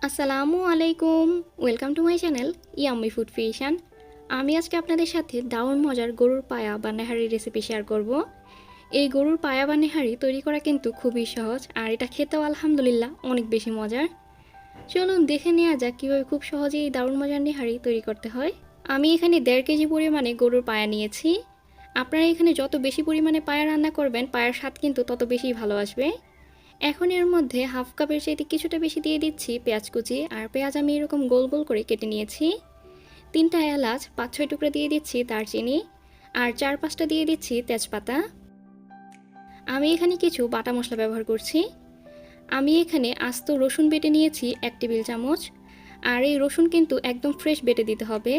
আসসালামু আলাইকুম, welcome to my channel yummy food creation. আমি আজকে আপনাদের সাথে দারুণ মজার গরুর পায়া বা নেহারি রেসিপি শেয়ার করব। এই গরুর পায়া বা নেহারি তৈরি করা কিন্তু খুবই সহজ, আর এটা খেতেও আলহামদুলিল্লাহ অনেক বেশি মজার। চলুন দেখে নেওয়া যাক কীভাবে খুব সহজেই এই দারুণ মজার নেহারি তৈরি করতে হয়। আমি এখানে 1.5 কেজি পরিমাণে গরুর পায়া নিয়েছি। আপনারা এখানে যত বেশি পরিমাণে পায়া রান্না করবেন, পায়ার স্বাদ কিন্তু তত বেশি ভালো আসবে। এখন এর মধ্যে হাফ কাপের চাইতে কিছুটা বেশি দিয়ে দিচ্ছি পেঁয়াজ কুচি, আর পেঁয়াজ আমি এরকম গোল গোল করে কেটে নিয়েছি। 3টা এলাচ 5-6 টুকরা দিয়ে দিচ্ছি দারচিনি, আর 4-5টা দিয়ে দিচ্ছি তেজপাতা। আমি এখানে কিছু বাটা মশলা ব্যবহার করছি। আমি এখানে আস্ত রসুন বেটে নিয়েছি 1 টেবিল চামচ, আর এই রসুন কিন্তু একদম ফ্রেশ বেটে দিতে হবে।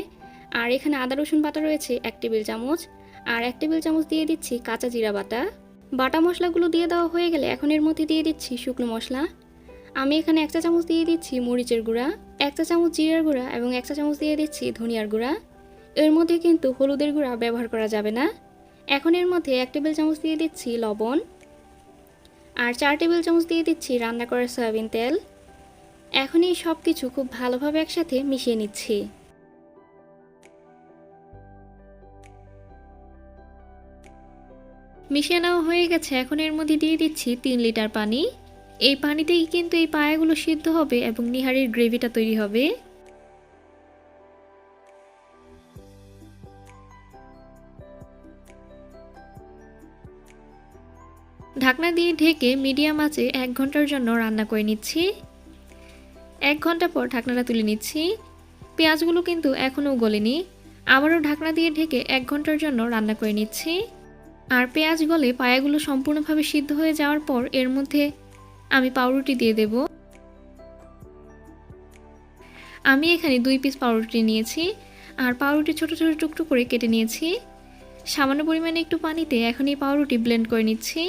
আর এখানে আদা রসুন বাটা রয়েছে 1 টেবিল চামচ, আর 1 টেবিল চামচ দিয়ে দিচ্ছি কাঁচা জিরা বাটা। বাটা মশলাগুলো দিয়ে দেওয়া হয়ে গেলে এখন এর মধ্যে দিয়ে দিচ্ছি শুকনো মশলা। আমি এখানে 1 চা চামচ দিয়ে দিচ্ছি মরিচের গুঁড়া, 1 চা চামচ জিরার গুঁড়া এবং 1 চা চামচ দিয়ে দিচ্ছি ধনিয়ার গুঁড়া। এর মধ্যে কিন্তু হলুদের গুঁড়া ব্যবহার করা যাবে না। এখন এর মধ্যে 1 টেবিল চামচ দিয়ে দিচ্ছি লবণ, আর 4 টেবিল চামচ দিয়ে দিচ্ছি রান্না করা সয়াবিন তেল। এখন এই সব কিছু খুব ভালোভাবে একসাথে মিশিয়ে নিচ্ছি। মিশিয়ে নেওয়া হয়ে গেছে। এখন এর মধ্যে দিয়ে দিচ্ছি 3 লিটার পানি। এই পানিতেই কিন্তু এই পায়াগুলো সিদ্ধ হবে এবং নিহারির গ্রেভিটা তৈরি হবে। ঢাকনা দিয়ে ঢেকে মিডিয়াম আঁচে 1 ঘন্টার জন্য রান্না করে নিচ্ছি। 1 ঘন্টা পর ঢাকনাটা তুলে নিচ্ছি। পেঁয়াজগুলো কিন্তু এখনও গলেনি। আবারও ঢাকনা দিয়ে ঢেকে 1 ঘন্টার জন্য রান্না করে নিচ্ছি। আর পেঁয়াজ গলে পায়াগুলো সম্পূর্ণভাবে সিদ্ধ হয়ে যাওয়ার পর এর মধ্যে আমি পাউরুটি দিয়ে দেব। আমি এখানে 2 পিস পাউরুটি নিয়েছি, আর পাউরুটি ছোট ছোট টুকরো করে কেটে নিয়েছি। সামান্য পরিমাণে একটু পানিতে এখন এই পাউরুটি ব্লেন্ড করে নিচ্ছি।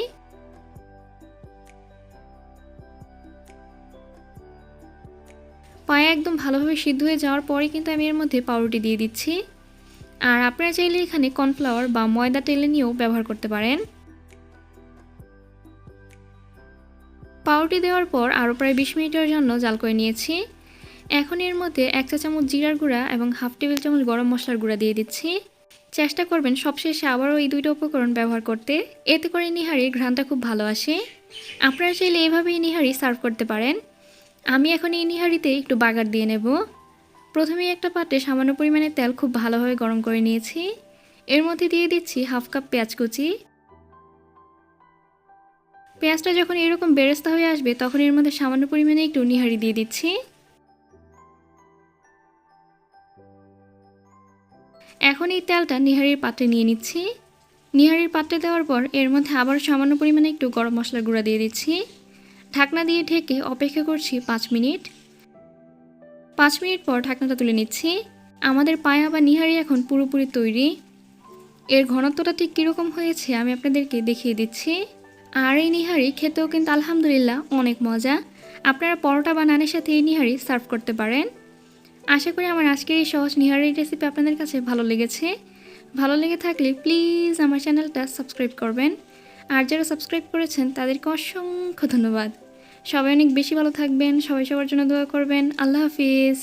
পায়া একদম ভালোভাবে সিদ্ধ হয়ে যাওয়ার পরে কিন্তু আমি এর মধ্যে পাউরুটি দিয়ে দিচ্ছি। আর আপনারা চাইলে এখানে কর্নফ্লাওয়ার বা ময়দা টেলে নিয়েও ব্যবহার করতে পারেন। পাউরুটি দেওয়ার পর আরও প্রায় 20 মিনিটের জন্য জাল করে নিয়েছি। এখন এর মধ্যে 1 চা চামচ জিরার গুঁড়া এবং হাফ টেবিল চামচ গরম মশলার গুঁড়া দিয়ে দিচ্ছি। চেষ্টা করবেন সবশেষে আবারও এই 2টা উপকরণ ব্যবহার করতে, এতে করে নিহারির ঘ্রাণটা খুব ভালো আসে। আপনারা চাইলে এভাবেই নিহারি সার্ভ করতে পারেন। আমি এখন এই নিহারিতে একটু বাগার দিয়ে নেব। প্রথমে একটা পাত্রে সামান্য পরিমাণে তেল খুব ভালোভাবে গরম করে নিয়েছি। এর মধ্যে দিয়ে দিচ্ছি হাফ কাপ পেঁয়াজ কুচি। পেঁয়াজটা যখন এরকম বেরেস্তা হয়ে আসবে তখন এর মধ্যে সামান্য পরিমাণে একটু নিহারি দিয়ে দিচ্ছি। এখন এই তেলটা নিহারির পাত্রে নিয়ে নিচ্ছি। নিহারির পাত্রে দেওয়ার পর এর মধ্যে আবার সামান্য পরিমাণে একটু গরম মশলার গুঁড়া দিয়ে দিচ্ছি। ঢাকনা দিয়ে ঢেকে অপেক্ষা করছি 5 মিনিট। 5 মিনিট পর ঢাকনাটা তুলে নিচ্ছি। আমাদের পায়া বা নিহারি এখন পুরোপুরি তৈরি। এর ঘনত্বটা ঠিক কীরকম হয়েছে আমি আপনাদেরকে দেখিয়ে দিচ্ছি। আর এই নিহারি খেতেও কিন্তু আলহামদুলিল্লাহ অনেক মজা। আপনারা পরোটা বা নানের সাথে এই নিহারি সার্ভ করতে পারেন। আশা করি আমার আজকের এই সহজ নিহারি রেসিপি আপনাদের কাছে ভালো লেগেছে। ভালো লেগে থাকলে প্লিজ আমার চ্যানেলটা সাবস্ক্রাইব করবেন। আর যারা সাবস্ক্রাইব করেছেন তাদেরকে অসংখ্য ধন্যবাদ। সবাই অনেক বেশি ভালো থাকবেন, সবাই সবার জন্য দোয়া করবেন। আল্লাহ হাফিজ।